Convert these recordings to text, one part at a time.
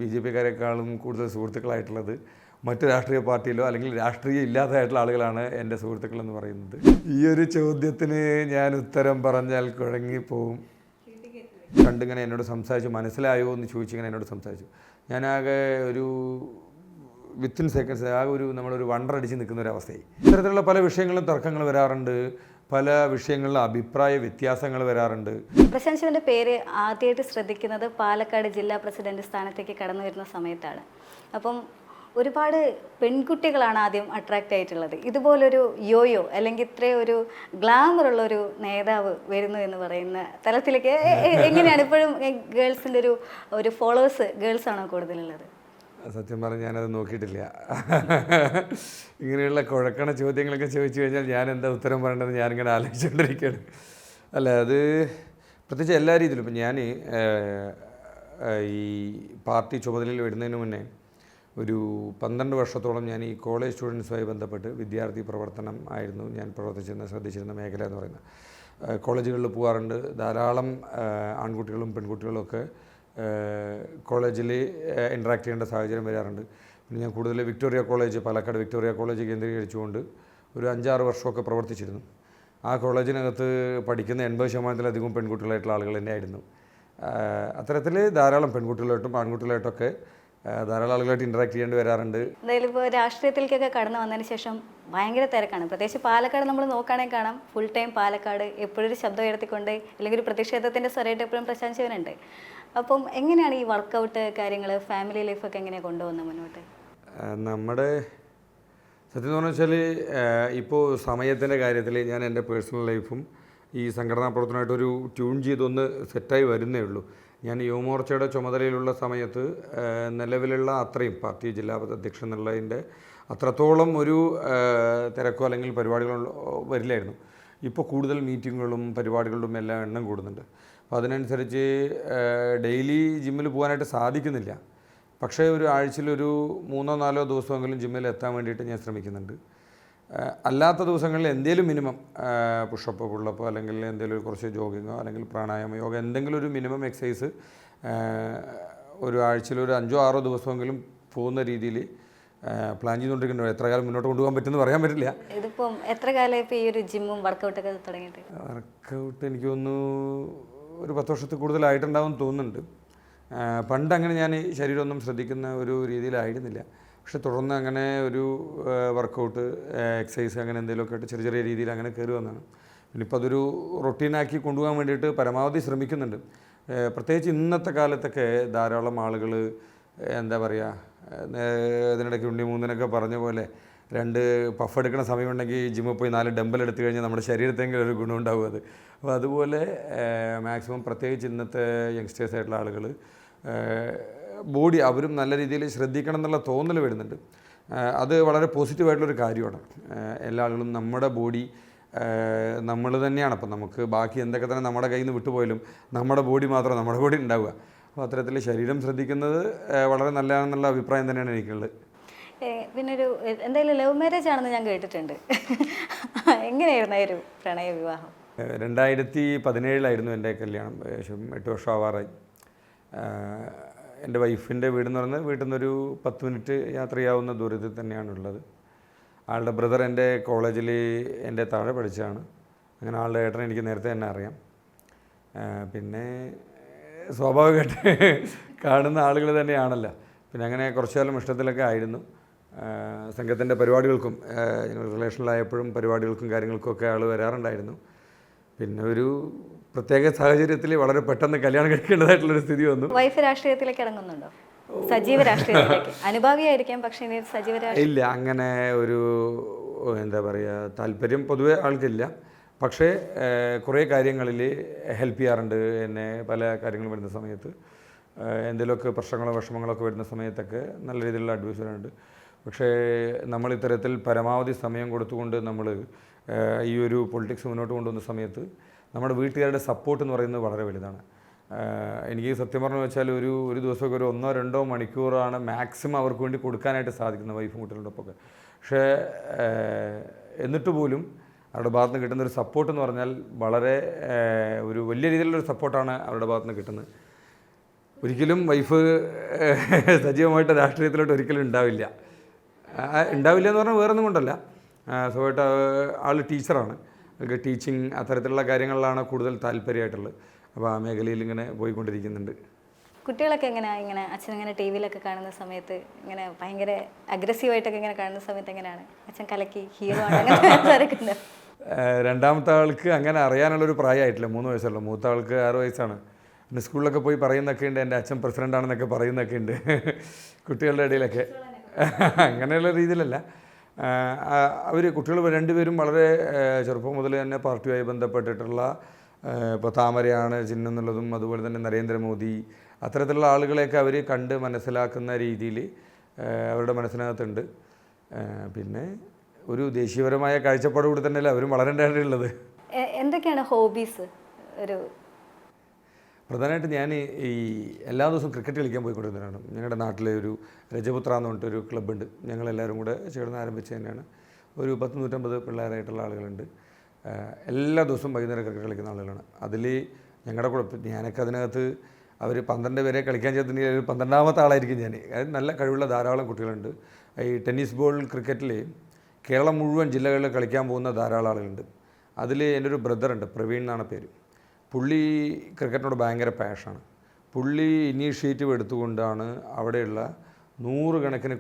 ബി.ജെ.പിക്കാരെക്കാളും കൂടുതൽ സുഹൃത്തുക്കളായിട്ടുള്ളത് മറ്റു രാഷ്ട്രീയ പാർട്ടിയിലോ അല്ലെങ്കിൽ രാഷ്ട്രീയം ഇല്ലാത്തതായിട്ടുള്ള ആളുകളാണ് എൻ്റെ സുഹൃത്തുക്കളെന്ന് പറയുന്നത്. ഈ ഒരു ചോദ്യത്തിന് ഞാൻ ഉത്തരം പറഞ്ഞാൽ കുഴങ്ങിപ്പോവും. കണ്ടിങ്ങനെ എന്നോട് സംസാരിച്ചു, മനസ്സിലായോ എന്ന് ചോദിച്ചിങ്ങനെ എന്നോട് സംസാരിച്ചു. ഞാനാകെ ഒരു വിത്തിൻ സെക്കൻഡ്സ് ആകെ നമ്മളൊരു വണ്ടറടിച്ച് നിൽക്കുന്ന ഒരു അവസ്ഥയായി. ഇത്തരത്തിലുള്ള പല വിഷയങ്ങളും തർക്കങ്ങൾ വരാറുണ്ട്, പല വിഷയങ്ങളിലും അഭിപ്രായ വ്യത്യാസങ്ങൾ വരാറുണ്ട്. പ്രശാന്ത് ശിവന്റെ പേര് ആദ്യമായിട്ട് ശ്രദ്ധിക്കുന്നത് പാലക്കാട് ജില്ലാ പ്രസിഡന്റ് സ്ഥാനത്തേക്ക് കടന്നു വരുന്ന സമയത്താണ്. അപ്പം ഒരുപാട് പെൺകുട്ടികളാണ് ആദ്യം അട്രാക്റ്റ് ആയിട്ടുള്ളത്. ഇതുപോലൊരു യോയോ അല്ലെങ്കിൽ ഇത്രയും ഒരു ഗ്ലാമറുള്ളൊരു നേതാവ് വരുന്നു എന്ന് പറയുന്ന തലത്തിലേക്ക് എങ്ങനെയാണ് ഇപ്പോഴും ഗേൾസിൻ്റെ ഒരു ഫോളോവേഴ്സ് ഗേൾസാണോ കൂടുതലുള്ളത്? സത്യം പറഞ്ഞാൽ ഞാനത് നോക്കിയിട്ടില്ല. ഇങ്ങനെയുള്ള കുഴക്കണ ചോദ്യങ്ങളൊക്കെ ചോദിച്ചു കഴിഞ്ഞാൽ ഞാൻ എന്താ ഉത്തരം പറയേണ്ടതെന്ന് ഞാനിങ്ങനെ ആലോചിച്ചുകൊണ്ടിരിക്കുകയാണ്. അല്ല, അത് പ്രത്യേകിച്ച് എല്ലാ രീതിയിലും ഇപ്പം ഞാൻ ഈ പാർട്ടി ചുമതലയിൽ വരുന്നതിന് മുന്നേ ഒരു 12 വർഷത്തോളം ഞാൻ ഈ കോളേജ് സ്റ്റുഡൻസുമായി ബന്ധപ്പെട്ട് വിദ്യാർത്ഥി പ്രവർത്തനം ആയിരുന്നു ഞാൻ ശ്രദ്ധിച്ചിരുന്ന മേഖല എന്ന് പറയുന്നത്. കോളേജുകളിൽ പോകാറുണ്ട്. ധാരാളം ആൺകുട്ടികളും പെൺകുട്ടികളും ഒക്കെ കോളേജിൽ ഇൻട്രാക്ട് ചെയ്യേണ്ട സാഹചര്യം വരാറുണ്ട്. പിന്നെ ഞാൻ കൂടുതൽ Victoria college, Palakkad Victoria college കേന്ദ്രീകരിച്ചുകൊണ്ട് ഒരു 5-6 വർഷമൊക്കെ പ്രവർത്തിച്ചിരുന്നു. ആ കോളേജിനകത്ത് പഠിക്കുന്ന 80%-ലധികം പെൺകുട്ടികളായിട്ടുള്ള ആളുകൾ തന്നെയായിരുന്നു. അത്തരത്തിൽ ധാരാളം പെൺകുട്ടികളായിട്ടും ആൺകുട്ടികളായിട്ടൊക്കെ ധാരാളം ആളുകളായിട്ട് ഇൻട്രാക്ട് ചെയ്യേണ്ടി വരാറുണ്ട്. എന്തായാലും ഇപ്പോൾ രാഷ്ട്രീയത്തിലേക്കൊക്കെ കടന്നു വന്നതിന് ശേഷം ഭയങ്കര തിരക്കാണ്. പ്രത്യേകിച്ച് പാലക്കാട് നമ്മൾ നോക്കുകയാണെങ്കിൽ കാണാം, ഫുൾ ടൈം പാലക്കാട് എപ്പോഴും ഒരു ശബ്ദം ഉയർത്തിക്കൊണ്ട് അല്ലെങ്കിൽ ഒരു പ്രതിഷേധത്തിൻ്റെ സ്വരമായിട്ട് എപ്പോഴും പ്രശാന്ത് ശിവനുണ്ട്. അപ്പം എങ്ങനെയാണ് ഈ വർക്കൗട്ട് കാര്യങ്ങൾ, ഫാമിലി ലൈഫൊക്കെ എങ്ങനെയാണ് കൊണ്ടുപോകുന്നത് മുന്നോട്ട്? നമ്മുടെ സത്യം എന്ന് വെച്ചാൽ ഇപ്പോൾ സമയത്തിൻ്റെ കാര്യത്തിൽ ഞാൻ എൻ്റെ പേഴ്സണൽ ലൈഫും ഈ സംഘടനാ പ്രവർത്തനമായിട്ടൊരു ട്യൂൺ ചെയ്തൊന്ന് സെറ്റായി വരുന്നേ ഉള്ളൂ. ഞാൻ യുവമോർച്ചയുടെ ചുമതലയിലുള്ള സമയത്ത് നിലവിലുള്ള അത്രയും പാർട്ടി ജില്ലാ അധ്യക്ഷൻ എന്നുള്ളതിൻ്റെ അത്രത്തോളം ഒരു തിരക്കോ അല്ലെങ്കിൽ പരിപാടികളോ വരില്ലായിരുന്നു. ഇപ്പോൾ കൂടുതൽ മീറ്റിങ്ങുകളും പരിപാടികളും എല്ലാം എണ്ണം കൂടുന്നുണ്ട്. അപ്പോൾ അതിനനുസരിച്ച് ഡെയിലി ജിമ്മിൽ പോകാനായിട്ട് സാധിക്കുന്നില്ല. പക്ഷേ ഒരു ആഴ്ചയിലൊരു 3-4 ദിവസമെങ്കിലും ജിമ്മിൽ എത്താൻ വേണ്ടിയിട്ട് ഞാൻ ശ്രമിക്കുന്നുണ്ട്. അല്ലാത്ത ദിവസങ്ങളിൽ എന്തെങ്കിലും മിനിമം പുഷപ്പോ പുള്ളപ്പോ അല്ലെങ്കിൽ എന്തെങ്കിലും കുറച്ച് ജോഗിങ്ങോ അല്ലെങ്കിൽ പ്രാണായാമ യോഗ എന്തെങ്കിലും ഒരു മിനിമം എക്സസൈസ് ഒരു ആഴ്ചയിലൊരു 5-6 ദിവസമെങ്കിലും പോകുന്ന രീതിയിൽ പ്ലാൻ ചെയ്തുകൊണ്ടിരിക്കുന്നുണ്ട്. എത്ര കാലം മുന്നോട്ട് കൊണ്ടുപോകാൻ പറ്റുമെന്ന് പറയാൻ പറ്റില്ല. ഇതിപ്പം എത്ര കാലം ഇപ്പോൾ ഈ ഒരു ജിമ്മും വർക്കൗട്ടൊക്കെ തുടങ്ങിയിട്ട്? വർക്കൗട്ട് എനിക്ക് തോന്നുന്നു ഒരു 10 വർഷത്തിൽ കൂടുതലായിട്ടുണ്ടാവും തോന്നുന്നുണ്ട്. പണ്ട് അങ്ങനെ ഞാൻ ശരീരമൊന്നും ശ്രദ്ധിക്കുന്ന ഒരു രീതിയിലായിരുന്നില്ല. പക്ഷെ തുടർന്ന് അങ്ങനെ ഒരു വർക്കൗട്ട് എക്സസൈസ് അങ്ങനെ എന്തെങ്കിലുമൊക്കെ ആയിട്ട് ചെറിയ രീതിയിൽ അങ്ങനെ കയറി വന്നതാണ്. പിന്നെ ഇപ്പോൾ അതൊരു റൊട്ടീനാക്കി കൊണ്ടുപോകാൻ വേണ്ടിയിട്ട് പരമാവധി ശ്രമിക്കുന്നുണ്ട്. പ്രത്യേകിച്ച് ഇന്നത്തെ കാലത്തൊക്കെ ധാരാളം ആളുകൾ എന്താ പറയുക, ഇതിനിടയ്ക്ക് ഉണ്ണി മൂന്നിനൊക്കെ പറഞ്ഞ പോലെ 2 പഫ് എടുക്കുന്ന സമയമുണ്ടെങ്കിൽ ജിമ്മിൽ പോയി 4 ഡംബൽ എടുത്തു കഴിഞ്ഞാൽ നമ്മുടെ ശരീരത്തെങ്കിലും ഒരു ഗുണം ഉണ്ടാവും. അപ്പോൾ അതുപോലെ മാക്സിമം പ്രത്യേകിച്ച് ഇന്നത്തെ യങ്സ്റ്റേഴ്സ് ആയിട്ടുള്ള ആളുകൾ ബോഡി അവരും നല്ല രീതിയിൽ ശ്രദ്ധിക്കണം എന്നുള്ള തോന്നൽ വരുന്നുണ്ട്. അത് വളരെ പോസിറ്റീവായിട്ടുള്ളൊരു കാര്യമാണ്. എല്ലാ ആളുകളും നമ്മുടെ ബോഡി നമ്മൾ തന്നെയാണ്. അപ്പം നമുക്ക് ബാക്കി എന്തൊക്കെ തന്നെ നമ്മുടെ കയ്യിൽ നിന്ന് വിട്ടുപോയാലും നമ്മുടെ ബോഡി മാത്രം നമ്മുടെ ബോഡി ഉണ്ടാവുക. അപ്പോൾ അത്തരത്തിൽ ശരീരം ശ്രദ്ധിക്കുന്നത് വളരെ നല്ലതാണെന്നുള്ള അഭിപ്രായം തന്നെയാണ് എനിക്കുള്ളത്. പിന്നെ എന്തായാലും ലവ് മാരേജ് ആണെന്ന് ഞാൻ കേട്ടിട്ടുണ്ട്. എങ്ങനെയായിരുന്നു ഒരു പ്രണയ വിവാഹം? 2017 എൻ്റെ കല്യാണം. ഏകദേശം 8 വർഷം ആവാറായി. എൻ്റെ വൈഫിൻ്റെ വീടെന്ന് പറയുന്നത് വീട്ടിൽ നിന്നൊരു 10 മിനിറ്റ് യാത്ര ചെയ്യാവുന്ന ദൂരത്തിൽ തന്നെയാണുള്ളത്. ആളുടെ ബ്രദർ എൻ്റെ കോളേജിൽ എൻ്റെ താഴെ പഠിച്ചതാണ്. അങ്ങനെ ആളുടെ ഏട്ടനെ എനിക്ക് നേരത്തെ തന്നെ അറിയാം. പിന്നെ സ്വാഭാവികമായിട്ട് കാണുന്ന ആളുകൾ തന്നെയാണല്ലോ. പിന്നെ അങ്ങനെ കുറച്ചു കാലം ഇഷ്ടത്തിലൊക്കെ ആയിരുന്നു. സംഘത്തിൻ്റെ പരിപാടികൾക്കും ഞങ്ങൾ റിലേഷനിലായപ്പോഴും പരിപാടികൾക്കും കാര്യങ്ങൾക്കൊക്കെ ആൾ വരാറുണ്ടായിരുന്നു. പിന്നെ ഒരു പ്രത്യേക സാഹചര്യത്തിൽ വളരെ പെട്ടെന്ന് കല്യാണം കഴിക്കേണ്ടതായിട്ടുള്ളൊരു സ്ഥിതി വന്നു. വൈഫ് രാഷ്ട്രീയത്തിലേക്ക് ഇറങ്ങുന്നുണ്ടോ? സജീവ രാഷ്ട്രീയത്തിലേക്ക്? അനുഭാവിയായിരിക്കാം, പക്ഷേ സജീവ രാഷ്ട്രീയം ഇല്ല. അങ്ങനെ ഒരു എന്താ പറയുക, താല്പര്യം പൊതുവെ ആൾക്കില്ല. പക്ഷേ കുറേ കാര്യങ്ങളിൽ ഹെൽപ്പ് ചെയ്യാറുണ്ട് എന്നെ. പല കാര്യങ്ങളും വരുന്ന സമയത്ത് എന്തെങ്കിലുമൊക്കെ പ്രശ്നങ്ങളോ വിഷമങ്ങളൊക്കെ വരുന്ന സമയത്തൊക്കെ നല്ല രീതിയിലുള്ള അഡ്വൈസ് വരാറുണ്ട്. പക്ഷേ നമ്മൾ ഇത്തരത്തിൽ പരമാവധി സമയം കൊടുത്തുകൊണ്ട് നമ്മൾ ഈ ഒരു പൊളിറ്റിക്സ് മുന്നോട്ട് കൊണ്ടുവന്ന സമയത്ത് നമ്മുടെ വീട്ടുകാരുടെ സപ്പോർട്ട് എന്ന് പറയുന്നത് വളരെ വലുതാണ്. എനിക്ക് സത്യം പറഞ്ഞു വെച്ചാൽ ഒരു ദിവസമൊക്കെ ഒരു 1-2 മണിക്കൂറാണ് മാക്സിമം അവർക്ക് വേണ്ടി കൊടുക്കാനായിട്ട് സാധിക്കുന്നത് വൈഫും കുട്ടികളോടൊപ്പമൊക്കെ. പക്ഷേ എന്നിട്ട് പോലും അവരുടെ ഭാഗത്ത് നിന്ന് കിട്ടുന്നൊരു സപ്പോർട്ട് എന്ന് പറഞ്ഞാൽ വളരെ ഒരു വലിയ രീതിയിലുള്ളൊരു സപ്പോർട്ടാണ് അവരുടെ ഭാഗത്ത് നിന്ന് കിട്ടുന്നത്. ഒരിക്കലും വൈഫ് സജീവമായിട്ട് രാഷ്ട്രീയത്തിലോട്ട് ഒരിക്കലും ഉണ്ടാവില്ല. ഉണ്ടാവില്ല എന്ന് പറഞ്ഞാൽ വേറൊന്നും കൊണ്ടല്ല, സ്വയമായിട്ട് ആൾ ടീച്ചറാണ്. അവർക്ക് ടീച്ചിങ് അത്തരത്തിലുള്ള കാര്യങ്ങളിലാണ് കൂടുതൽ താല്പര്യമായിട്ടുള്ളത്. അപ്പോൾ ആ മേഖലയിൽ ഇങ്ങനെ പോയിക്കൊണ്ടിരിക്കുന്നുണ്ട്. കുട്ടികളൊക്കെ എങ്ങനെയാണ് ഇങ്ങനെ അച്ഛനിങ്ങനെ ടി വിയിലൊക്കെ കാണുന്ന സമയത്ത് ഇങ്ങനെ ഭയങ്കര അഗ്രസീവായിട്ടൊക്കെ ഇങ്ങനെ കാണുന്ന സമയത്ത് എങ്ങനെയാണ് അച്ഛൻ കലക്കി ഹീറോ ആണ് അങ്ങനെ? രണ്ടാമത്തെ ആൾക്ക് അങ്ങനെ അറിയാനുള്ളൊരു പ്രായമായിട്ടില്ല, 3 വയസ്സുള്ളൂ. മൂത്ത ആൾക്ക് 6 വയസ്സാണ്. പിന്നെ സ്കൂളിലൊക്കെ പോയി പറയുന്നൊക്കെ ഉണ്ട്, എൻ്റെ അച്ഛൻ പ്രസിഡൻ്റാണെന്നൊക്കെ പറയുന്നൊക്കെ ഉണ്ട് കുട്ടികളുടെ ഇടയിലൊക്കെ. അങ്ങനെയുള്ള രീതിയിലല്ല. കുട്ടികൾ രണ്ടുപേരും വളരെ ചെറുപ്പം മുതൽ തന്നെ പാർട്ടിയുമായി ബന്ധപ്പെട്ടിട്ടുള്ള, ഇപ്പോൾ താമരയാണ് ചിഹ്നം എന്നുള്ളതും അതുപോലെ തന്നെ നരേന്ദ്രമോദി അത്തരത്തിലുള്ള ആളുകളെയൊക്കെ അവർ കണ്ട് മനസ്സിലാക്കുന്ന രീതിയിൽ അവരുടെ മനസ്സിനകത്തുണ്ട്. പിന്നെ ഒരു ദേശീയപരമായ കാഴ്ചപ്പാടുകൂടി തന്നെയല്ല അവരും വളരേണ്ടതുള്ളത്. എന്തൊക്കെയാണ് ഹോബീസ്? പ്രധാനമായിട്ട് ഞാൻ ഈ എല്ലാ ദിവസവും ക്രിക്കറ്റ് കളിക്കാൻ പോയിക്കൊണ്ടിരുന്നതാണ്. ഞങ്ങളുടെ നാട്ടിലെ ഒരു രജപുത്ര എന്ന് പറഞ്ഞിട്ടൊരു ക്ലബ്ബുണ്ട്, ഞങ്ങളെല്ലാവരും കൂടെ ചേർന്ന് ആരംഭിച്ച് തന്നെയാണ്. ഒരു 100-150 പിള്ളേരായിട്ടുള്ള ആളുകളുണ്ട്. എല്ലാ ദിവസവും വൈകുന്നേരം ക്രിക്കറ്റ് കളിക്കുന്ന ആളുകളാണ്. അതിൽ ഞങ്ങളുടെ കൂടെ ഞാനൊക്കെ അതിനകത്ത് അവർ 12 പേരെ കളിക്കാൻ ചേർത്തിട്ടുണ്ടെങ്കിൽ ഒരു 12ാമത്തെ ആളായിരിക്കും ഞാൻ. അത് നല്ല കഴിവുള്ള ധാരാളം കുട്ടികളുണ്ട്. ഈ ടെന്നീസ് ബോൾ ക്രിക്കറ്റിൽ കേരളം മുഴുവൻ ജില്ലകളിൽ കളിക്കാൻ പോകുന്ന ധാരാളം ആളുകളുണ്ട്. അതിൽ എൻ്റെ ഒരു ബ്രദറുണ്ട്, പ്രവീൺ എന്നാണ് പേര്. പുള്ളി ക്രിക്കറ്റിനോട് ഭയങ്കര പാഷനാണ്. പുള്ളി ഇനീഷ്യേറ്റീവ് എടുത്തുകൊണ്ടാണ് അവിടെയുള്ള 100 കണക്കിന്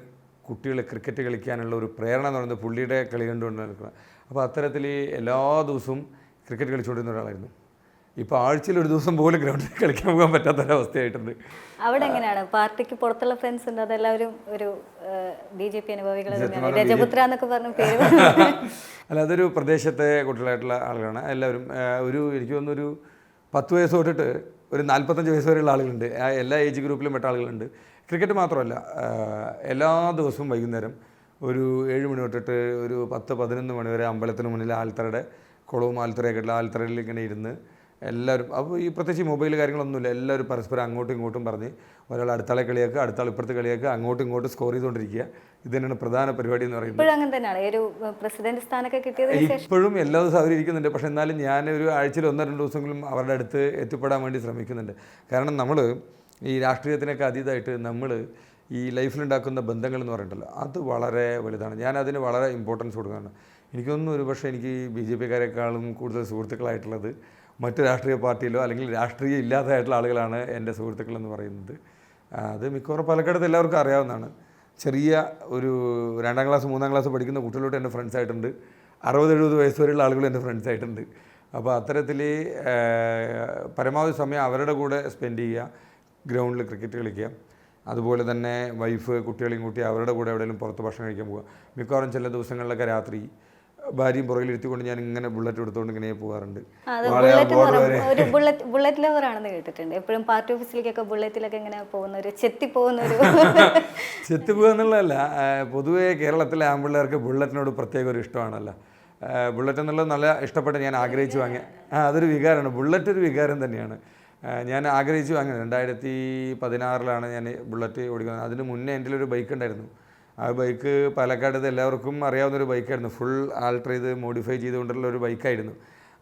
കുട്ടികളെ ക്രിക്കറ്റ് കളിക്കാനുള്ള ഒരു പ്രേരണ എന്ന് പറയുന്നത് പുള്ളിയുടെ കളി കണ്ടുകൊണ്ട് നിൽക്കുന്നത്. അപ്പോൾ അത്തരത്തിൽ എല്ലാ ദിവസവും ക്രിക്കറ്റ് കളിച്ചുകൊണ്ടിരുന്ന ഒരാളായിരുന്നു. ഇപ്പോൾ ആഴ്ചയിൽ ഒരു ദിവസം പോലും ഗ്രൗണ്ടിൽ കളിക്കാൻ പോകാൻ പറ്റാത്തൊരവസ്ഥയായിട്ടുണ്ട്. അവിടെ എങ്ങനെയാണ്? പാർട്ടിക്ക് പുറത്തുള്ള ഫ്രണ്ട്സ് ഉണ്ട്, അതെല്ലാവരും ഒരു BJP അനുഭാവികൾ രജപുത്ര എന്നൊക്കെ പറഞ്ഞ പേര്? അല്ല, അതൊരു പ്രദേശത്തെ കുട്ടികളായിട്ടുള്ള ആളുകളാണ് എല്ലാവരും. എനിക്ക് തോന്നുന്നൊരു 10 വയസ്സ് തൊട്ടിട്ട് ഒരു 45 വയസ്സ് വരെയുള്ള ആളുകളുണ്ട്. എല്ലാ ഏജ് ഗ്രൂപ്പിലും പെട്ട ആളുകളുണ്ട്. ക്രിക്കറ്റ് മാത്രമല്ല, എല്ലാ ദിവസവും വൈകുന്നേരം ഒരു 7 മണി തൊട്ടിട്ട് ഒരു 10-11 മണി വരെ അമ്പലത്തിന് മുന്നിൽ ആൽത്തറയുടെ കുളവും ആൽത്തറയൊക്കെ ഉള്ള ആൽത്തറയിൽ ഇങ്ങനെ ഇരുന്ന് എല്ലാവരും, അപ്പോൾ ഈ പ്രത്യേകിച്ച് മൊബൈൽ കാര്യങ്ങളൊന്നുമില്ല, എല്ലാവരും പരസ്പരം അങ്ങോട്ടും ഇങ്ങോട്ടും പറഞ്ഞ് ഒരാൾ അടുത്താളെ കളിയാക്കുക, അടുത്താൾ ഇപ്പുറത്തെ കളിയാക്കുക, അങ്ങോട്ടും ഇങ്ങോട്ടും സ്കോർ ചെയ്തുകൊണ്ടിരിക്കുക. ഇത് തന്നെയാണ് പ്രധാന പരിപാടി എന്ന് പറയുന്നത്. ഇപ്പോഴും എല്ലാ ദിവസവും അവരിയ്ക്കുന്നുണ്ട്. പക്ഷേ എന്നാലും ഞാൻ ഒരു ആഴ്ചയിൽ 1-2 ദിവസങ്ങളും അവരുടെ അടുത്ത് എത്തിപ്പെടാൻ വേണ്ടി ശ്രമിക്കുന്നുണ്ട്. കാരണം നമ്മൾ ഈ രാഷ്ട്രീയത്തിനൊക്കെ അതീതമായിട്ട് നമ്മൾ ഈ ലൈഫിലുണ്ടാക്കുന്ന ബന്ധങ്ങൾ എന്ന് പറഞ്ഞിട്ടുണ്ടല്ലോ, അത് വളരെ വലുതാണ്. ഞാനതിന് വളരെ ഇമ്പോർട്ടൻസ് കൊടുക്കുകയാണ്. എനിക്കൊന്നും ഒരു പക്ഷേ എനിക്ക് BJP-ക്കാരെക്കാളും കൂടുതൽ സുഹൃത്തുക്കളായിട്ടുള്ളത് മറ്റ് രാഷ്ട്രീയ പാർട്ടിയിലോ അല്ലെങ്കിൽ രാഷ്ട്രീയം ഇല്ലാത്തതായിട്ടുള്ള ആളുകളാണ് എൻ്റെ സുഹൃത്തുക്കളെന്ന് പറയുന്നത്. അത് മിക്കവാറും പാലക്കാട് എല്ലാവർക്കും അറിയാവുന്നതാണ്. ചെറിയ ഒരു 2ാം ക്ലാസ് 3ാം ക്ലാസ് പഠിക്കുന്ന കുട്ടികളോട്ട് എൻ്റെ ഫ്രണ്ട്സായിട്ടുണ്ട്. 60-70 വയസ്സ് വരെയുള്ള ആളുകൾ എൻ്റെ ഫ്രണ്ട്സായിട്ടുണ്ട്. അപ്പോൾ അത്തരത്തിൽ പരമാവധി സമയം അവരുടെ കൂടെ സ്പെൻഡ് ചെയ്യുക, ഗ്രൗണ്ടിൽ ക്രിക്കറ്റ് കളിക്കുക. അതുപോലെ തന്നെ വൈഫ് കുട്ടികളെയും കൂട്ടി അവരുടെ കൂടെ എവിടെയെങ്കിലും പുറത്ത് ഭക്ഷണം കഴിക്കാൻ പോവുക. മിക്കവാറും ചില ദിവസങ്ങളിലൊക്കെ രാത്രി ഭാര്യയും പുറകിലിരുത്തിക്കൊണ്ട് ഞാൻ ഇങ്ങനെ ബുള്ളറ്റ് എടുത്തുകൊണ്ട് ഇങ്ങനെ പോകാറുണ്ട്. ബുള്ളറ്റ് ലവർ ആണെന്ന് കേട്ടിട്ടുണ്ട്. എപ്പോഴും പാർട്ടി ഓഫീസിലേക്കൊക്കെ ബുള്ളറ്റിലൊക്കെ ഇങ്ങനെ പോകുന്ന ഒരു ചെത്തിപ്പോകുന്ന എന്നുള്ളതല്ല, പൊതുവേ കേരളത്തിലെ ആൺപിള്ളേർക്ക് ബുള്ളറ്റിനോട് പ്രത്യേക ഒരു ഇഷ്ടമാണല്ലോ. ബുള്ളറ്റ് എന്നുള്ളത് നല്ല ഇഷ്ടപ്പെട്ട് ഞാൻ ആഗ്രഹിച്ചു വാങ്ങിയ അതൊരു വികാരമാണ്. ബുള്ളറ്റ് ഒരു വികാരം തന്നെയാണ്. ഞാൻ ആഗ്രഹിച്ചു വാങ്ങിയത് 2016 ഞാൻ ബുള്ളറ്റ് ഓടിക്കുന്നത്. അതിന് മുന്നേ എൻ്റെ ഒരു ബൈക്ക് ഉണ്ടായിരുന്നു. ആ ബൈക്ക് പാലക്കാട് എല്ലാവർക്കും അറിയാവുന്നൊരു ബൈക്കായിരുന്നു. ഫുൾ ആൾട്ടർ ചെയ്ത് മോഡിഫൈ ചെയ്തുകൊണ്ടുള്ള ഒരു ബൈക്കായിരുന്നു.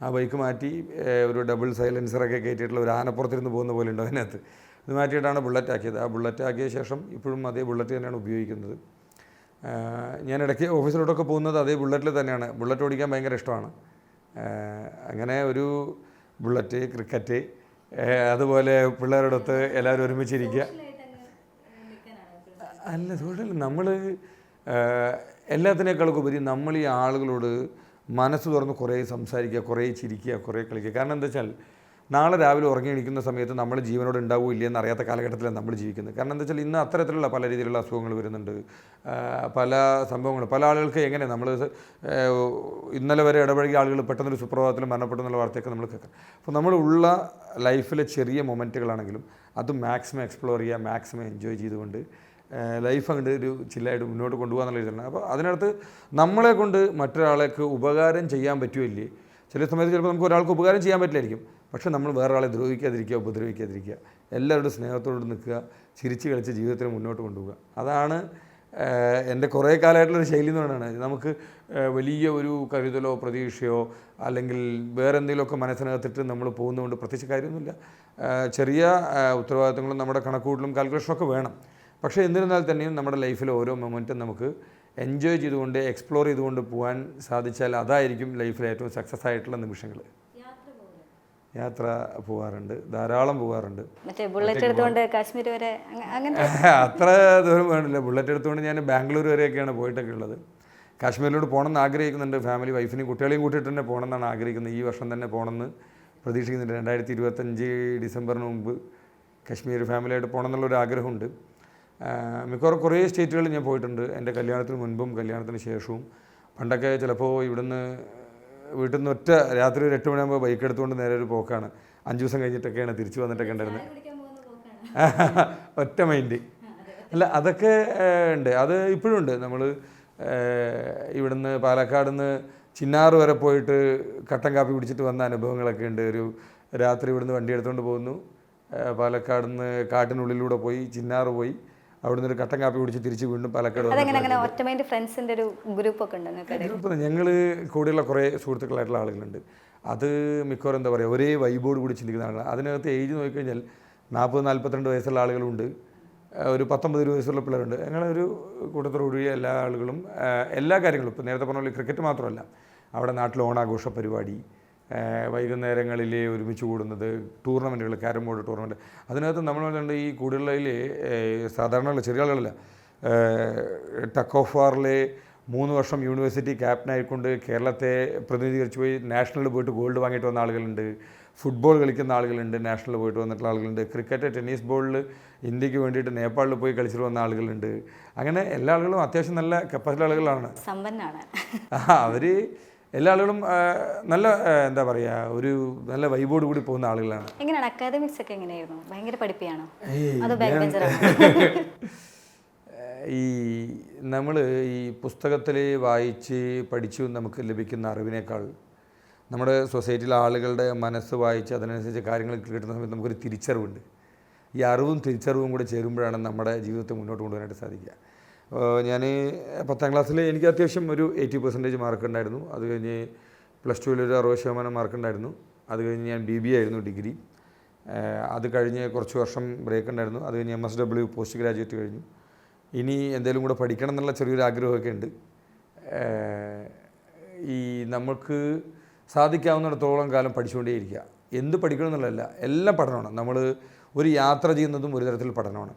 ആ ബൈക്ക് മാറ്റി ഒരു ഡബിൾ സൈലൻസറൊക്കെ കയറ്റിയിട്ടുള്ള ഒരു ആനപ്പുറത്തിരുന്ന് പോകുന്ന പോലെ ഉണ്ട് അതിനകത്ത്. ഇത് മാറ്റിയിട്ടാണ് ബുള്ളറ്റ് ആക്കിയത്. ആ ബുള്ളറ്റ് ആക്കിയ ശേഷം ഇപ്പോഴും അതേ ബുള്ളറ്റ് തന്നെയാണ് ഉപയോഗിക്കുന്നത്. ഞാൻ ഇടയ്ക്ക് ഓഫീസിലോട്ടൊക്കെ പോകുന്നത് അതേ ബുള്ളറ്റിൽ തന്നെയാണ്. ബുള്ളറ്റ് ഓടിക്കാൻ ഭയങ്കര ഇഷ്ടമാണ്. അങ്ങനെ ഒരു ബുള്ളറ്റ്, ക്രിക്കറ്റ്, അതുപോലെ പിള്ളേരോടൊത്ത് എല്ലാവരും ഒരുമിച്ചിരിക്കുക. അല്ല, സോഷ്യൽ നമ്മൾ എല്ലാത്തിനേക്കാളൊക്കെ ഉപരി നമ്മൾ ഈ ആളുകളോട് മനസ്സ് തുറന്ന് കുറേ സംസാരിക്കുക, കുറേ ചിരിക്കുക, കുറേ കളിക്കുക. കാരണം എന്താ വെച്ചാൽ നാളെ രാവിലെ ഉറങ്ങി എണീക്കുന്ന സമയത്ത് നമ്മൾ ജീവനോട് ഉണ്ടാവുമോ ഇല്ലയെന്ന് അറിയാത്ത കാലഘട്ടത്തിലാണ് നമ്മൾ ജീവിക്കുന്നത്. കാരണം എന്താ വെച്ചാൽ ഇന്ന് അത്തരത്തിലുള്ള പല രീതിയിലുള്ള അസുഖങ്ങൾ വരുന്നുണ്ട്, പല സംഭവങ്ങൾ. പല ആളുകൾക്ക് എങ്ങനെ നമ്മൾ ഇന്നലെ വരെ ഇടപഴകിയ ആളുകൾ പെട്ടെന്നൊരു സുപ്രഭാതത്തിൽ മരണപ്പെട്ടെന്നുള്ള വാർത്തയൊക്കെ നമ്മൾ കേൾക്കാം. അപ്പോൾ നമ്മളുള്ള ലൈഫിലെ ചെറിയ മൊമെൻറ്റുകളാണെങ്കിലും അത് മാക്സിമം എക്സ്പ്ലോർ ചെയ്യുക, മാക്സിമം എൻജോയ് ചെയ്തുകൊണ്ട് ലൈഫ് അങ്ങോട്ട് ഒരു ചില്ലായിട്ട് മുന്നോട്ട് കൊണ്ടുപോകാൻ എന്നുള്ള രീതിയിലാണ്. അപ്പോൾ അതിനകത്ത് നമ്മളെ കൊണ്ട് മറ്റൊരാൾക്ക് ഉപകാരം ചെയ്യാൻ പറ്റുമില്ലേ? ചില സമയത്ത് ചിലപ്പോൾ നമുക്ക് ഒരാൾക്ക് ഉപകാരം ചെയ്യാൻ പറ്റില്ലായിരിക്കും, പക്ഷേ നമ്മൾ വേറൊരാളെ ദ്രോഹിക്കാതിരിക്കുക, ഉപദ്രവിക്കാതിരിക്കുക, എല്ലാവരുടെ സ്നേഹത്തോട് നിൽക്കുക, ചിരിച്ച് കളിച്ച് ജീവിതത്തിന് മുന്നോട്ട് കൊണ്ടുപോകുക. അതാണ് എൻ്റെ കുറേ കാലമായിട്ടുള്ളൊരു ശൈലി എന്ന് പറയുന്നത് നമുക്ക് വലിയ ഒരു കരുതലോ പ്രതീക്ഷയോ അല്ലെങ്കിൽ വേറെ എന്തെങ്കിലുമൊക്കെ മനസ്സിനകത്തിട്ട് നമ്മൾ പോകുന്നതുകൊണ്ട് പ്രത്യേകിച്ച് കാര്യമൊന്നുമില്ല. ചെറിയ ഉത്തരവാദിത്തങ്ങളും നമ്മുടെ കണക്കൂട്ടലും കാൽക്കുലേഷനൊക്കെ വേണം. പക്ഷേ എന്നിരുന്നാൽ തന്നെയും നമ്മുടെ ലൈഫിലെ ഓരോ മൊമെൻറ്റും നമുക്ക് എൻജോയ് ചെയ്തുകൊണ്ട് എക്സ്പ്ലോർ ചെയ്തുകൊണ്ട് പോകാൻ സാധിച്ചാൽ അതായിരിക്കും ലൈഫിലെ ഏറ്റവും സക്സസ് ആയിട്ടുള്ള നിമിഷങ്ങൾ. യാത്ര പോകാറുണ്ട്, ധാരാളം പോകാറുണ്ട്. മറ്റേ ബുള്ളറ്റ് എടുത്തുകൊണ്ട് കാശ്മീർ വരെ അങ്ങനെ അത്ര ദൂരം വേണ്ടില്ല. ബുള്ളറ്റ് എടുത്തുകൊണ്ട് ഞാൻ ബാംഗ്ലൂർ വരെയൊക്കെയാണ് പോയിട്ടൊക്കെ ഉള്ളത്. കാശ്മീരിലോട്ട് പോകണമെന്ന് ആഗ്രഹിക്കുന്നുണ്ട്. ഫാമിലി വൈഫിനെയും കുട്ടികളെയും കൂട്ടിയിട്ട് തന്നെ പോകണമെന്നാണ് ആഗ്രഹിക്കുന്നത്. ഈ വർഷം തന്നെ പോകണമെന്ന് പ്രതീക്ഷിക്കുന്നുണ്ട്. 2025 ഡിസംബറിന് മുമ്പ് കാശ്മീർ ഫാമിലിയായിട്ട് പോകണം എന്നുള്ളൊരു ആഗ്രഹമുണ്ട്. മിക്കവാറും കുറേ സ്റ്റേറ്റുകളിൽ ഞാൻ പോയിട്ടുണ്ട്. എൻ്റെ കല്യാണത്തിന് മുൻപും കല്യാണത്തിന് ശേഷവും. പണ്ടൊക്കെ ചിലപ്പോൾ ഇവിടുന്ന് വീട്ടിൽ നിന്ന് ഒറ്റ രാത്രി ഒരു 8 മണിയാകുമ്പോൾ ബൈക്ക് എടുത്തുകൊണ്ട് നേരെ ഒരു പോക്കാണ്. 5 ദിവസം കഴിഞ്ഞിട്ടൊക്കെയാണ് തിരിച്ചു വന്നിട്ടൊക്കെ ഉണ്ടായിരുന്നത്. ഒറ്റ മൈൻഡ് അല്ല, അതൊക്കെ ഉണ്ട്. അത് ഇപ്പോഴും ഉണ്ട്. നമ്മൾ ഇവിടുന്ന് പാലക്കാട് നിന്ന് ചിന്നാറ് വരെ പോയിട്ട് കട്ടൻ കാപ്പി കുടിച്ചിട്ട് വന്ന അനുഭവങ്ങളൊക്കെ ഉണ്ട്. ഒരു രാത്രി ഇവിടുന്ന് വണ്ടി എടുത്തുകൊണ്ട് പോകുന്നു, പാലക്കാട് നിന്ന് കാട്ടിനുള്ളിലൂടെ പോയി ചിന്നാറ് പോയി, അവിടുന്ന് ഒരു കട്ടൻ കാപ്പി കുടിച്ച് തിരിച്ച് വീണ്ടും പാലക്കാട്. ഗ്രൂപ്പ് ഞങ്ങൾ കൂടെയുള്ള കുറേ സുഹൃത്തുക്കളായിട്ടുള്ള ആളുകളുണ്ട്. അത് മിക്കവാറും എന്താ പറയുക, ഒരേ വൈബോട് കൂടി ചിന്തിക്കുന്ന ആളുകൾ. അതിനകത്ത് ഏജ് നോക്കിക്കഴിഞ്ഞാൽ 40-42 വയസ്സുള്ള ആളുകളുണ്ട്, ഒരു 19 വയസ്സുള്ള പിള്ളേരുണ്ട്. ഞങ്ങളൊരു കൂട്ടത്തോടുകൂടിയ എല്ലാ ആളുകളും എല്ലാ കാര്യങ്ങളും, ഇപ്പോൾ നേരത്തെ പറഞ്ഞ പോലെ ക്രിക്കറ്റ് മാത്രമല്ല, അവിടെ നാട്ടിൽ ഓണാഘോഷ പരിപാടി, വൈകുന്നേരങ്ങളിൽ ഒരുമിച്ച് കൂടുന്നത്, ടൂർണമെൻറ്റുകൾ, ക്യാരം ബോർഡ് ടൂർണമെൻറ്റ്. അതിനകത്ത് നമ്മളുണ്ട് ഈ കൂടുതലിൽ സാധാരണ ചെറിയ ആളുകളല്ല. ടക്ക് ഓഫ് വാറിലെ 3 വർഷം യൂണിവേഴ്സിറ്റി ക്യാപ്റ്റനായിക്കൊണ്ട് കേരളത്തെ പ്രതിനിധീകരിച്ച് പോയി നാഷണലിൽ പോയിട്ട് ഗോൾഡ് വാങ്ങിയിട്ട് വന്ന ആളുകളുണ്ട്. ഫുട്ബോൾ കളിക്കുന്ന ആളുകളുണ്ട്, നാഷണലിൽ പോയിട്ട് വന്നിട്ടുള്ള ആളുകളുണ്ട്. ക്രിക്കറ്റ്, ടെന്നീസ് ബോളിൽ ഇന്ത്യക്ക് വേണ്ടിയിട്ട് നേപ്പാളിൽ പോയി കളിച്ചിട്ട് വന്ന ആളുകളുണ്ട്. അങ്ങനെ എല്ലാ ആളുകളും അത്യാവശ്യം നല്ല കപ്പാസിറ്റി ആളുകളാണ്, സമ്പന്നാണ്. അവർ എല്ലാ ആളുകളും നല്ല എന്താ പറയുക, ഒരു നല്ല വൈബോട് കൂടി പോകുന്ന ആളുകളാണ്. എങ്ങനെയാണ് അക്കാദമിക്സ് ഒക്കെ എങ്ങനെയായിരുന്നു? ഭയങ്കര പഠിപ്പിയാണോ അതോ ഈ നമ്മൾ ഈ പുസ്തകത്തിൽ വായിച്ച് പഠിച്ചു നമുക്ക് ലഭിക്കുന്ന അറിവിനേക്കാൾ നമ്മുടെ സൊസൈറ്റിയിലെ ആളുകളുടെ മനസ്സ് വായിച്ച് അതിനനുസരിച്ച് കാര്യങ്ങൾ കിട്ടുന്ന സമയത്ത് നമുക്കൊരു തിരിച്ചറിവുണ്ട്. ഈ അറിവും തിരിച്ചറിവും കൂടെ ചേരുമ്പോഴാണ് നമ്മുടെ ജീവിതത്തെ മുന്നോട്ട് കൊണ്ടുപോകാനായിട്ട് സാധിക്കുക. ഞാൻ 10ാം ക്ലാസ്സിൽ എനിക്ക് അത്യാവശ്യം ഒരു 80% മാർക്ക് ഉണ്ടായിരുന്നു. അത് കഴിഞ്ഞ് +2 ഒരു 60% മാർക്ക് ഉണ്ടായിരുന്നു. അത് കഴിഞ്ഞ് ഞാൻ BBA ആയിരുന്നു, ഡിഗ്രി. അത് കഴിഞ്ഞ് കുറച്ച് വർഷം ബ്രേക്ക് ഉണ്ടായിരുന്നു. അത് കഴിഞ്ഞ് MSW പോസ്റ്റ് ഗ്രാജുവേറ്റ് കഴിഞ്ഞു. ഇനി എന്തെങ്കിലും കൂടെ പഠിക്കണം എന്നുള്ള ചെറിയൊരു ആഗ്രഹമൊക്കെ ഉണ്ട്. ഈ നമുക്ക് സാധിക്കാവുന്നിടത്തോളം കാലം പഠിച്ചുകൊണ്ടേയിരിക്കുക. എന്ത് പഠിക്കണം എന്നുള്ളതല്ല, എല്ലാം പഠനമാണ്. നമ്മൾ ഒരു യാത്ര ചെയ്യുന്നതും ഒരു തരത്തിൽ പഠനമാണ്.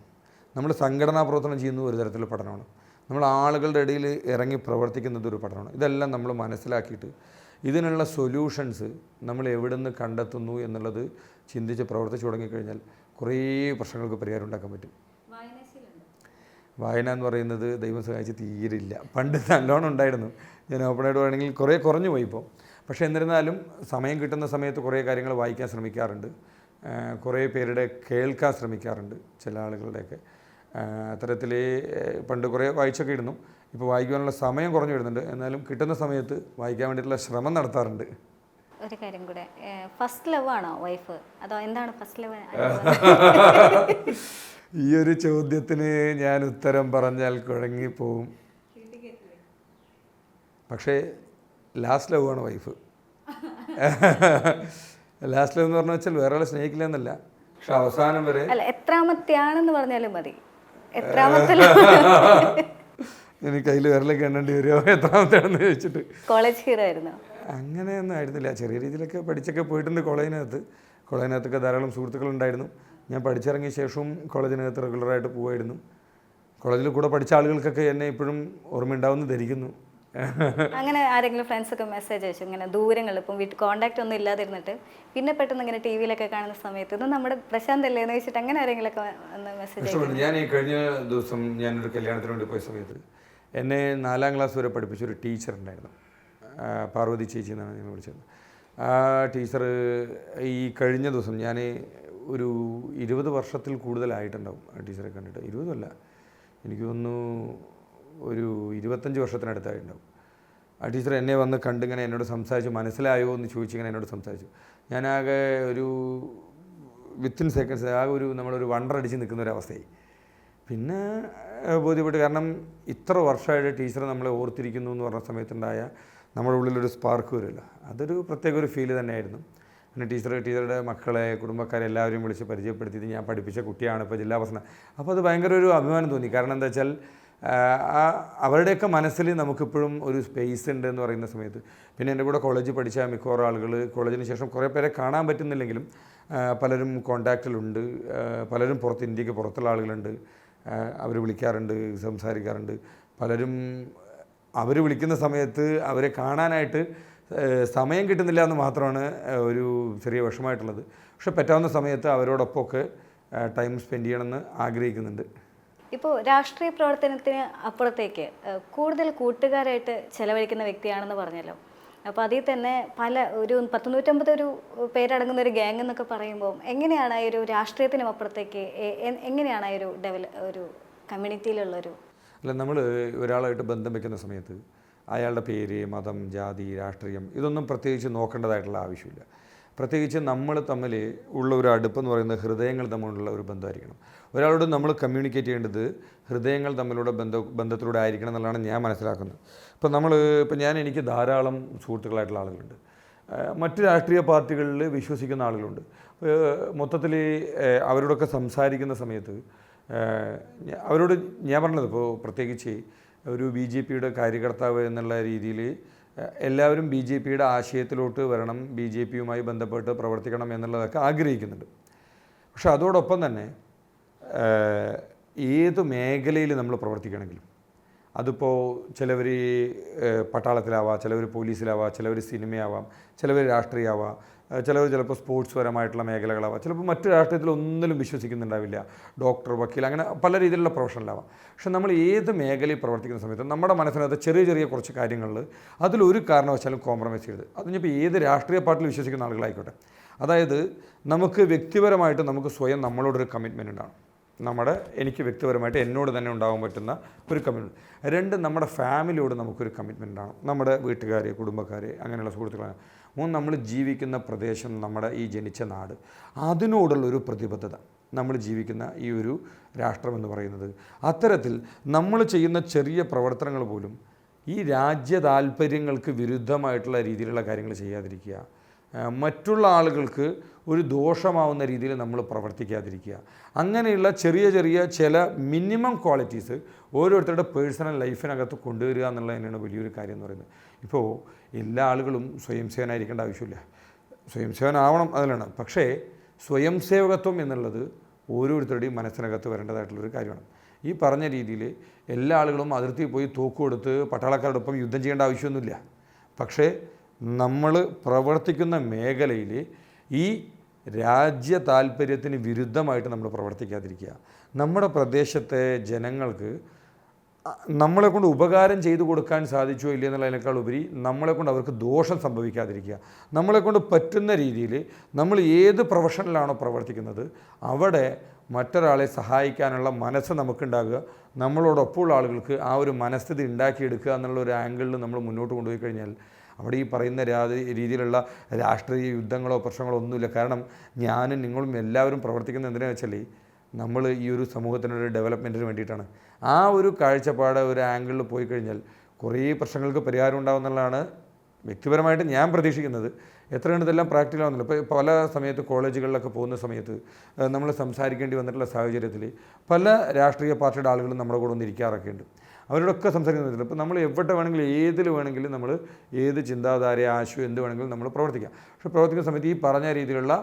നമ്മൾ സംഘടനാ പ്രവർത്തനം ചെയ്യുന്നതും ഒരു തരത്തിൽ പഠനമാണ്. നമ്മൾ ആളുകളുടെ ഇടയിൽ ഇറങ്ങി പ്രവർത്തിക്കുന്നത് ഒരു പഠനമാണ്. ഇതെല്ലാം നമ്മൾ മനസ്സിലാക്കിയിട്ട് ഇതിനുള്ള സൊല്യൂഷൻസ് നമ്മൾ എവിടെ നിന്ന് കണ്ടെത്തുന്നു എന്നുള്ളത് ചിന്തിച്ച് പ്രവർത്തിച്ചു തുടങ്ങിക്കഴിഞ്ഞാൽ കുറേ പ്രശ്നങ്ങൾക്ക് പരിഹാരം ഉണ്ടാക്കാൻ പറ്റും. വായന എന്ന് പറയുന്നത് ദൈവം സഹായിച്ച് തീരില്ല. പണ്ട് നല്ലോണം ഉണ്ടായിരുന്നു. ഞാൻ ഓപ്പണായിട്ട് പറയുകയാണെങ്കിൽ കുറേ കുറഞ്ഞു പോയി ഇപ്പോൾ. പക്ഷേ എന്നിരുന്നാലും സമയം കിട്ടുന്ന സമയത്ത് കുറേ കാര്യങ്ങൾ വായിക്കാൻ ശ്രമിക്കാറുണ്ട്. കുറേ പേരുടെ കേൾക്കാൻ ശ്രമിക്കാറുണ്ട്, ചില ആളുകളുടെയൊക്കെ. അത്തരത്തിൽ പണ്ട് കുറേ വായിച്ചൊക്കെ ഇടുന്നു. ഇപ്പോൾ വായിക്കാനുള്ള സമയം കുറഞ്ഞു വരുന്നുണ്ട്. എന്നാലും കിട്ടുന്ന സമയത്ത് വായിക്കാൻ വേണ്ടിയിട്ടുള്ള ശ്രമം നടത്താറുണ്ട്. ഒരു കാര്യം കൂടെ, ഫസ്റ്റ് ലവ് ആണോ വൈഫ് അതോ എന്താണ് ഫസ്റ്റ് ലവ്? ഈ ഒരു ചോദ്യത്തിന് ഞാൻ ഉത്തരം പറഞ്ഞാൽ കുഴങ്ങിപ്പോവും. പക്ഷേ ലാസ്റ്റ് ലവ് ആണ് വൈഫ്. ലാസ്റ്റ് ലവ് എന്ന് പറഞ്ഞു വെച്ചാൽ വേറെ ആളെ സ്നേഹിക്കില്ല എന്നല്ല, പക്ഷെ അവസാനം വരെ. അല്ല, എത്രാമത്തെയാണെന്ന് പറഞ്ഞാലും മതി. എത്രാമത്തെ എനിക്ക് കയ്യിൽ വിരലൊക്കെ എണ്ണേണ്ടി വരുമോ എത്രാമത്തെയാണെന്ന് ചോദിച്ചിട്ട്. കോളേജ് ഹീറോ ആയിരുന്നു? അങ്ങനെയൊന്നും ആയിരുന്നില്ല. ചെറിയ രീതിയിലൊക്കെ പഠിച്ചൊക്കെ പോയിട്ടുണ്ട് കോളേജിനകത്തൊക്കെ ധാരാളം സുഹൃത്തുക്കളുണ്ടായിരുന്നു. ഞാൻ പഠിച്ചിറങ്ങിയ ശേഷവും കോളേജിനകത്ത് റെഗുലറായിട്ട് പോകുമായിരുന്നു. കോളേജിൽ കൂടെ പഠിച്ച ആളുകൾക്കൊക്കെ എന്നെ ഇപ്പോഴും ഓർമ്മയുണ്ടാവുമെന്ന് ധരിക്കുന്നു. അങ്ങനെ ആരെങ്കിലും ഫ്രണ്ട്സൊക്കെ മെസ്സേജ് അയച്ചു ഇങ്ങനെ ദൂരങ്ങൾ, ഇപ്പം വീട്ടിൽ കോൺടാക്റ്റ് ഒന്നും ഇല്ലാതിരുന്നിട്ട് പിന്നെ പെട്ടെന്ന് ഇങ്ങനെ TV വിയിലൊക്കെ കാണുന്ന സമയത്ത് ഇത് നമ്മുടെ പ്രശാന്ത് അല്ലേ എന്ന് വെച്ചിട്ട് അങ്ങനെ ആരെങ്കിലുമൊക്കെ മെസ്സേജ് അയച്ചു? ഞാൻ ഈ കഴിഞ്ഞ ദിവസം ഞാനൊരു കല്യാണത്തിന് വേണ്ടി പോയ സമയത്ത് എന്നെ 4ാം ക്ലാസ് വരെ പഠിപ്പിച്ചൊരു ടീച്ചർ ഉണ്ടായിരുന്നു. പാർവതി ചേച്ചി എന്നാണ് ഞാൻ വിളിച്ചത്. ആ ടീച്ചർ ഈ കഴിഞ്ഞ ദിവസം ഞാൻ ഒരു 20 വർഷത്തിൽ കൂടുതലായിട്ടുണ്ടാവും ആ ടീച്ചറെ കണ്ടിട്ട്. 20 അല്ല, എനിക്ക് തോന്നുന്നു ഒരു 25 വർഷത്തിനടുത്തായിട്ടുണ്ടാവും. ആ ടീച്ചർ എന്നെ വന്ന് കണ്ടിങ്ങനെ എന്നോട് സംസാരിച്ചു. മനസ്സിലായോ എന്ന് ചോദിച്ചിങ്ങനെ എന്നോട് സംസാരിച്ചു. ഞാനാകെ ഒരു വിത്തിൻ സെക്കൻഡ്സ് ആകെ നമ്മളൊരു വണ്ടർ അടിച്ച് നിൽക്കുന്ന ഒരവസ്ഥയായി. പിന്നെ ബോധ്യപ്പെട്ടു. കാരണം ഇത്ര വർഷമായിട്ട് ടീച്ചർ നമ്മളെ ഓർത്തിരിക്കുന്നു എന്ന് പറഞ്ഞ സമയത്തുണ്ടായ നമ്മുടെ ഉള്ളിലൊരു സ്പാർക്ക് വരുമല്ലോ, അതൊരു പ്രത്യേക ഒരു ഫീല് തന്നെയായിരുന്നു. പിന്നെ ടീച്ചറുടെ മക്കളെ കുടുംബക്കാരെ എല്ലാവരെയും വിളിച്ച് പരിചയപ്പെടുത്തിയിട്ട് ഞാൻ പഠിപ്പിച്ച കുട്ടിയാണ് ഇപ്പോൾ ജില്ലാ പ്രസിഡന്റ്. അപ്പോൾ അത് ഭയങ്കര ഒരു അഭിമാനം തോന്നി. കാരണം എന്താ വെച്ചാൽ അവരുടെയൊക്കെ മനസ്സിൽ നമുക്കിപ്പോഴും ഒരു സ്പേസ് ഉണ്ട് എന്ന് പറയുന്ന സമയത്ത്. പിന്നെ എൻ്റെ കൂടെ കോളേജിൽ പഠിച്ച മിക്കവാറും ആളുകൾ കോളേജിന് ശേഷം കുറേ പേരെ കാണാൻ പറ്റുന്നില്ലെങ്കിലും പലരും കോണ്ടാക്റ്റിലുണ്ട്. പലരും ഇന്ത്യക്ക് പുറത്തുള്ള ആളുകളുണ്ട്. അവർ വിളിക്കാറുണ്ട്, സംസാരിക്കാറുണ്ട്. പലരും അവർ വിളിക്കുന്ന സമയത്ത് അവരെ കാണാനായിട്ട് സമയം കിട്ടുന്നില്ല എന്ന് മാത്രമാണ് ഒരു ചെറിയ വിഷമമായിട്ടുള്ളത്. പക്ഷെ പറ്റാവുന്ന സമയത്ത് അവരോടൊപ്പമൊക്കെ ടൈം സ്പെൻഡ് ചെയ്യണമെന്ന് ആഗ്രഹിക്കുന്നുണ്ട്. ഇപ്പോൾ രാഷ്ട്രീയ പ്രവർത്തനത്തിന് അപ്പുറത്തേക്ക് കൂടുതൽ കൂട്ടുകാരായിട്ട് ചെലവഴിക്കുന്ന വ്യക്തിയാണെന്ന് പറഞ്ഞല്ലോ. അപ്പോൾ അതിൽ തന്നെ ഒരു 150 ഒരു പേരടങ്ങുന്ന ഒരു ഗ്യാങ് എന്നൊക്കെ പറയുമ്പോൾ എങ്ങനെയാണ് ഈ ഒരു രാഷ്ട്രീയത്തിനും അപ്പുറത്തേക്ക് എങ്ങനെയാണ് ഈ ഒരു കമ്മ്യൂണിറ്റിയിലുള്ളൊരു അല്ല, നമ്മൾ ഒരാളായിട്ട് ബന്ധം വെക്കുന്ന സമയത്ത് അയാളുടെ പേര്, മതം, ജാതി, രാഷ്ട്രീയം ഇതൊന്നും പ്രത്യേകിച്ച് നോക്കേണ്ടതായിട്ടുള്ള ആവശ്യമില്ല. പ്രത്യേകിച്ച് നമ്മൾ തമ്മിൽ ഉള്ള ഒരു അടുപ്പെന്ന് പറയുന്നത് ഹൃദയങ്ങൾ തമ്മിലുള്ള ഒരു ബന്ധമായിരിക്കണം. ഒരാളോട് നമ്മൾ കമ്മ്യൂണിക്കേറ്റ് ചെയ്യേണ്ടത് ഹൃദയങ്ങൾ തമ്മിലുള്ള ബന്ധത്തിലൂടെ ആയിരിക്കണം എന്നുള്ളതാണ് ഞാൻ മനസ്സിലാക്കുന്നത്. ഇപ്പം എനിക്ക് ധാരാളം സുഹൃത്തുക്കളായിട്ടുള്ള ആളുകളുണ്ട്. മറ്റ് രാഷ്ട്രീയ പാർട്ടികളിൽ വിശ്വസിക്കുന്ന ആളുകളുണ്ട്. മൊത്തത്തിൽ അവരോടൊക്കെ സംസാരിക്കുന്ന സമയത്ത് അവരോട് ഞാൻ പറഞ്ഞത്, ഇപ്പോൾ പ്രത്യേകിച്ച് ഒരു BJPയുടെ കാര്യകർത്താവ് എന്നുള്ള രീതിയിൽ എല്ലാവരും BJPയുടെ ആശയത്തിലോട്ട് വരണം, BJPയുമായി ബന്ധപ്പെട്ട് പ്രവർത്തിക്കണം എന്നുള്ളതൊക്കെ ആഗ്രഹിക്കുന്നുണ്ട്. പക്ഷെ അതോടൊപ്പം തന്നെ ഏത് മേഖലയിൽ നമ്മൾ പ്രവർത്തിക്കണമെങ്കിലും, അതിപ്പോൾ ചിലവർ പട്ടാളത്തിലാവാം, ചിലവർ പോലീസിലാവാം, ചിലവർ സിനിമയാവാം, ചിലവർ രാഷ്ട്രീയമാവാം, ചിലപ്പോൾ സ്പോർട്സ് പരമായിട്ടുള്ള മേഖലകളാവാം, ചിലപ്പോൾ മറ്റു രാഷ്ട്രീയത്തിലൊന്നിലും വിശ്വസിക്കുന്നുണ്ടാവില്ല, ഡോക്ടർ, വക്കീൽ, അങ്ങനെ പല രീതിയിലുള്ള പ്രൊഫഷനിലാവാം. പക്ഷെ നമ്മൾ ഏത് മേഖലയിൽ പ്രവർത്തിക്കുന്ന സമയത്ത് നമ്മുടെ മനസ്സിനകത്ത് ചെറിയ കുറച്ച് കാര്യങ്ങളിൽ അതിലൊരു കാരണവശാലും കോംപ്രമൈസ് ചെയ്ത്, അതിനിപ്പോൾ ഏത് രാഷ്ട്രീയ പാർട്ടിയിൽ വിശ്വസിക്കുന്ന ആളുകളായിക്കോട്ടെ, അതായത് നമുക്ക് വ്യക്തിപരമായിട്ട് നമുക്ക് സ്വയം നമ്മളോടൊരു കമ്മിറ്റ്മെൻ്റ് ഉണ്ടാകും. എനിക്ക് വ്യക്തിപരമായിട്ട് എന്നോട് തന്നെ ഉണ്ടാകാൻ പറ്റുന്ന ഒരു കമ്മിറ്റ്മെൻറ്റ്. 2, നമ്മുടെ ഫാമിലിയോട് നമുക്കൊരു കമ്മിറ്റ്മെൻ്റ് ഉണ്ടാകും, നമ്മുടെ വീട്ടുകാർ, കുടുംബക്കാർ, അങ്ങനെയുള്ള സുഹൃത്തുക്കളാണ്. 3, നമ്മൾ ജീവിക്കുന്ന പ്രദേശം, നമ്മുടെ ഈ ജനിച്ച നാട്, അതിനോടുള്ളൊരു പ്രതിബദ്ധത, നമ്മൾ ജീവിക്കുന്ന ഈ ഒരു രാഷ്ട്രമെന്ന് പറയുന്നത്. അത്തരത്തിൽ നമ്മൾ ചെയ്യുന്ന ചെറിയ പ്രവർത്തനങ്ങൾ പോലും ഈ രാജ്യ താല്പര്യങ്ങൾക്ക് വിരുദ്ധമായിട്ടുള്ള രീതിയിലുള്ള കാര്യങ്ങൾ ചെയ്യാതിരിക്കുക, മറ്റുള്ള ആളുകൾക്ക് ഒരു ദോഷമാവുന്ന രീതിയിൽ നമ്മൾ പ്രവർത്തിക്കാതിരിക്കുക, അങ്ങനെയുള്ള ചെറിയ ചില മിനിമം ക്വാളിറ്റീസ് ഓരോരുത്തരുടെ പേഴ്സണൽ ലൈഫിനകത്ത് കൊണ്ടുവരിക എന്നുള്ളത് തന്നെയാണ് വലിയൊരു കാര്യം എന്ന് പറയുന്നത്. ഇപ്പോൾ എല്ലാ ആളുകളും സ്വയം സേവനായിരിക്കേണ്ട ആവശ്യമില്ല, സ്വയം സേവനാവണം അതിലാണ്. പക്ഷേ സ്വയം സേവകത്വം എന്നുള്ളത് ഓരോരുത്തരുടെയും മനസ്സിനകത്ത് വരേണ്ടതായിട്ടുള്ളൊരു കാര്യമാണ്. ഈ പറഞ്ഞ രീതിയിൽ എല്ലാ ആളുകളും അതിർത്തിയിൽ പോയി തോക്ക് കൊടുത്ത് പട്ടാളക്കാരോടൊപ്പം യുദ്ധം ചെയ്യേണ്ട ആവശ്യമൊന്നുമില്ല. പക്ഷേ നമ്മൾ പ്രവർത്തിക്കുന്ന മേഖലയിൽ ഈ രാജ്യ താല്പര്യത്തിന് വിരുദ്ധമായിട്ട് നമ്മൾ പ്രവർത്തിക്കാതിരിക്കുക, നമ്മുടെ പ്രദേശത്തെ ജനങ്ങൾക്ക് നമ്മളെക്കൊണ്ട് ഉപകാരം ചെയ്തു കൊടുക്കാൻ സാധിച്ചോ ഇല്ല എന്നുള്ളതിനേക്കാൾ ഉപരി നമ്മളെക്കൊണ്ട് അവർക്ക് ദോഷം സംഭവിക്കാതിരിക്കുക, നമ്മളെക്കൊണ്ട് പറ്റുന്ന രീതിയിൽ നമ്മൾ ഏത് പ്രൊഫഷനിലാണോ പ്രവർത്തിക്കുന്നത് അവിടെ മറ്റൊരാളെ സഹായിക്കാനുള്ള മനസ്സ് നമുക്കുണ്ടാകുക, നമ്മളോടൊപ്പമുള്ള ആളുകൾക്ക് ആ ഒരു മനസ്ഥിതി ഉണ്ടാക്കിയെടുക്കുക എന്നുള്ള ഒരു ആംഗിളിൽ നമ്മൾ മുന്നോട്ട് കൊണ്ടുപോയി കഴിഞ്ഞാൽ അവിടെ ഈ പറയുന്ന രീതിയിലുള്ള രാഷ്ട്രീയ യുദ്ധങ്ങളോ പ്രശ്നങ്ങളോ ഒന്നുമില്ല. കാരണം ഞാനും നിങ്ങളും എല്ലാവരും പ്രവർത്തിക്കുന്നത് എന്തിനാണെന്ന് വെച്ചാൽ നമ്മൾ ഈ ഒരു സമൂഹത്തിനൊരു ഡെവലപ്മെൻറ്റിന് വേണ്ടിയിട്ടാണ്. ആ ഒരു കാഴ്ചപ്പാട് ഒരു ആംഗിളിൽ പോയി കഴിഞ്ഞാൽ കുറേ പ്രശ്നങ്ങൾക്ക് പരിഹാരം ഉണ്ടാകുമെന്നുള്ളതാണ് വ്യക്തിപരമായിട്ട് ഞാൻ പ്രതീക്ഷിക്കുന്നത്. എത്ര കണ്ടതെല്ലാം പ്രാക്ടിക്കൽ ആവുന്നില്ല. ഇപ്പോൾ പല സമയത്ത് കോളേജുകളിലൊക്കെ പോകുന്ന സമയത്ത് നമ്മൾ സംസാരിക്കേണ്ടി വന്നിട്ടുള്ള സാഹചര്യത്തിൽ പല രാഷ്ട്രീയ പാർട്ടിയുടെ ആളുകളും നമ്മുടെ കൂടെ ഒന്നിരിക്കാറൊക്കെ ഉണ്ട്. അവരോടൊക്കെ സംസാരിക്കുന്നില്ല. ഇപ്പോൾ നമ്മൾ എവിടെ വേണമെങ്കിലും ഏതിൽ വേണമെങ്കിലും നമ്മൾ ഏത് ചിന്താധാര, ആശയം എന്ത് വേണമെങ്കിലും നമ്മൾ പ്രവർത്തിക്കാം. പക്ഷേ പ്രവർത്തിക്കുന്ന സമയത്ത് ഈ പറഞ്ഞ രീതിയിലുള്ള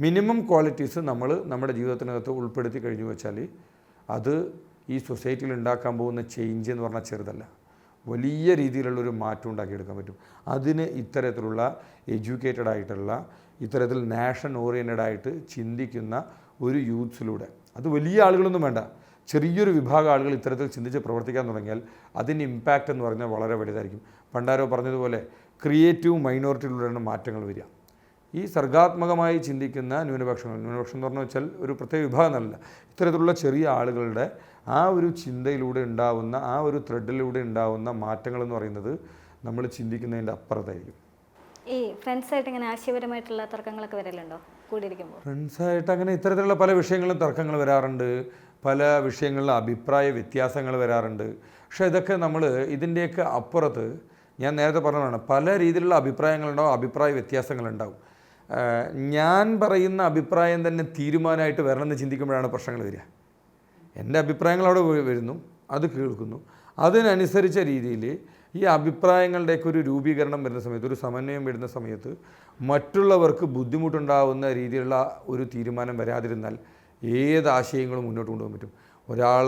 മിനിമം ക്വാളിറ്റീസ് നമ്മൾ നമ്മുടെ ജീവിതത്തിനകത്ത് ഉൾപ്പെടുത്തി കഴിഞ്ഞു വെച്ചാൽ അത് ഈ സൊസൈറ്റിയിൽ ഉണ്ടാക്കാൻ പോകുന്ന ചേഞ്ച് എന്ന് പറഞ്ഞാൽ ചെറുതല്ല, വലിയ രീതിയിലുള്ളൊരു മാറ്റം ഉണ്ടാക്കിയെടുക്കാൻ പറ്റും. അതിന് ഇത്തരത്തിലുള്ള എഡ്യൂക്കേറ്റഡ് ആയിട്ടുള്ള, ഇത്തരത്തിൽ നാഷൻ ഓറിയൻറ്റഡ് ആയിട്ട് ചിന്തിക്കുന്ന ഒരു യൂത്ത്സിലൂടെ, അത് വലിയ ആളുകളൊന്നും വേണ്ട, ചെറിയൊരു വിഭാഗം ആളുകൾ ഇത്തരത്തിൽ ചിന്തിച്ച് പ്രവർത്തിക്കാൻ തുടങ്ങിയാൽ അതിൻ്റെ ഇമ്പാക്റ്റ് എന്ന് പറഞ്ഞാൽ വളരെ വലുതായിരിക്കും. പണ്ടാരോ പറഞ്ഞതുപോലെ ക്രിയേറ്റീവ് മൈനോറിറ്റിയിലൂടെയാണ് മാറ്റങ്ങൾ വരിക. ഈ സർഗാത്മകമായി ചിന്തിക്കുന്ന ന്യൂനപക്ഷം എന്ന് പറഞ്ഞു വെച്ചാൽ ഒരു പ്രത്യേക വിഭാഗം എന്നല്ല, ഇത്തരത്തിലുള്ള ചെറിയ ആളുകളുടെ ആ ഒരു ചിന്തയിലൂടെ ഉണ്ടാവുന്ന, ആ ഒരു ത്രെഡിലൂടെ ഉണ്ടാവുന്ന മാറ്റങ്ങളെന്ന് പറയുന്നത് നമ്മൾ ചിന്തിക്കുന്നതിൻ്റെ അപ്പുറത്തായിരിക്കും. ഈ ഫ്രണ്ട്സായിട്ട് ഇങ്ങനെ ആശയപരമായിട്ടുള്ള തർക്കങ്ങളൊക്കെ വരലുണ്ടോ കൂടിയിരിക്കുമ്പോൾ? ഫ്രണ്ട്സായിട്ട് അങ്ങനെ ഇത്തരത്തിലുള്ള പല വിഷയങ്ങളും തർക്കങ്ങൾ വരാറുണ്ട്. പല വിഷയങ്ങളിലും അഭിപ്രായ വ്യത്യാസങ്ങൾ വരാറുണ്ട്. പക്ഷേ ഇതൊക്കെ നമ്മൾ ഇതിൻ്റെയൊക്കെ അപ്പുറത്ത് ഞാൻ നേരത്തെ പറഞ്ഞതാണ്, പല രീതിയിലുള്ള അഭിപ്രായങ്ങളുണ്ടാവും, അഭിപ്രായ വ്യത്യാസങ്ങളുണ്ടാവും. ഞാൻ പറയുന്ന അഭിപ്രായം തന്നെ തീരുമാനമായിട്ട് വരണമെന്ന് ചിന്തിക്കുമ്പോഴാണ് പ്രശ്നങ്ങൾ വരിക. എൻ്റെ അഭിപ്രായങ്ങൾ അവിടെ വരുന്നു, അത് കേൾക്കുന്നു, അതിനനുസരിച്ച രീതിയിൽ ഈ അഭിപ്രായങ്ങളുടെയൊക്കെ ഒരു രൂപീകരണം വരുന്ന സമയത്ത്, ഒരു സമന്വയം വരുന്ന സമയത്ത് മറ്റുള്ളവർക്ക് ബുദ്ധിമുട്ടുണ്ടാവുന്ന രീതിയിലുള്ള ഒരു തീരുമാനം വരാതിരുന്നാൽ ഏത് ആശയങ്ങളും മുന്നോട്ട് കൊണ്ടുപോകാൻ പറ്റും. ഒരാൾ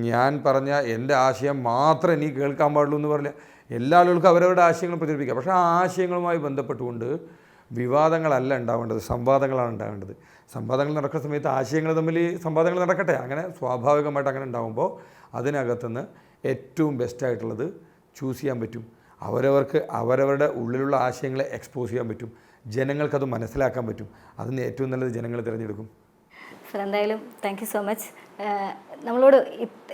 ഞാൻ പറഞ്ഞ എൻ്റെ ആശയം മാത്രമേ എനിക്ക് കേൾക്കാൻ പാടുള്ളൂ എന്ന് പറഞ്ഞാൽ എല്ലാ ആളുകൾക്കും അവരവരുടെ ആശയങ്ങൾ പ്രചരിപ്പിക്കാം. പക്ഷേ ആ ആശയങ്ങളുമായി ബന്ധപ്പെട്ടുകൊണ്ട് വിവാദങ്ങളല്ല ഉണ്ടാവേണ്ടത്, സംവാദങ്ങളാണ് ഉണ്ടാവേണ്ടത്. സംവാദങ്ങൾ നടക്കുന്ന സമയത്ത് ആശയങ്ങൾ തമ്മിൽ സംവാദങ്ങൾ നടക്കട്ടെ, അങ്ങനെ സ്വാഭാവികമായിട്ട് അങ്ങനെ ഉണ്ടാകുമ്പോൾ അതിനകത്തുനിന്ന് ഏറ്റവും ബെസ്റ്റായിട്ടുള്ളത് ചൂസ് ചെയ്യാൻ പറ്റും. അവരവർക്ക് അവരവരുടെ ഉള്ളിലുള്ള ആശയങ്ങളെ എക്സ്പോസ് ചെയ്യാൻ പറ്റും, ജനങ്ങൾക്കത് മനസ്സിലാക്കാൻ പറ്റും. അതിന് ഏറ്റവും നല്ലത് ജനങ്ങൾ തിരഞ്ഞെടുക്കും. സർ, എന്തായാലും താങ്ക് യു സോ മച്ച്.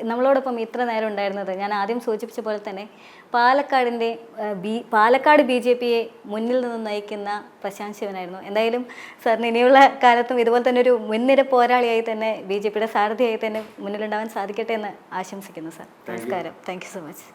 നമ്മളോടൊപ്പം ഇത്ര നേരം ഉണ്ടായിരുന്നത്, ഞാൻ ആദ്യം സൂചിപ്പിച്ച പോലെ തന്നെ പാലക്കാട് BJPയെ മുന്നിൽ നിന്ന് നയിക്കുന്ന പ്രശാന്ത് ശിവനായിരുന്നു. എന്തായാലും സാറിന് ഇനിയുള്ള കാലത്തും ഇതുപോലെ തന്നെ ഒരു മുൻനിര പോരാളിയായി തന്നെ BJPയുടെ സാരഥിയായി തന്നെ മുന്നിലുണ്ടാവാൻ സാധിക്കട്ടെ എന്ന് ആശംസിക്കുന്നു. സാർ, നമസ്കാരം. Thank you so much.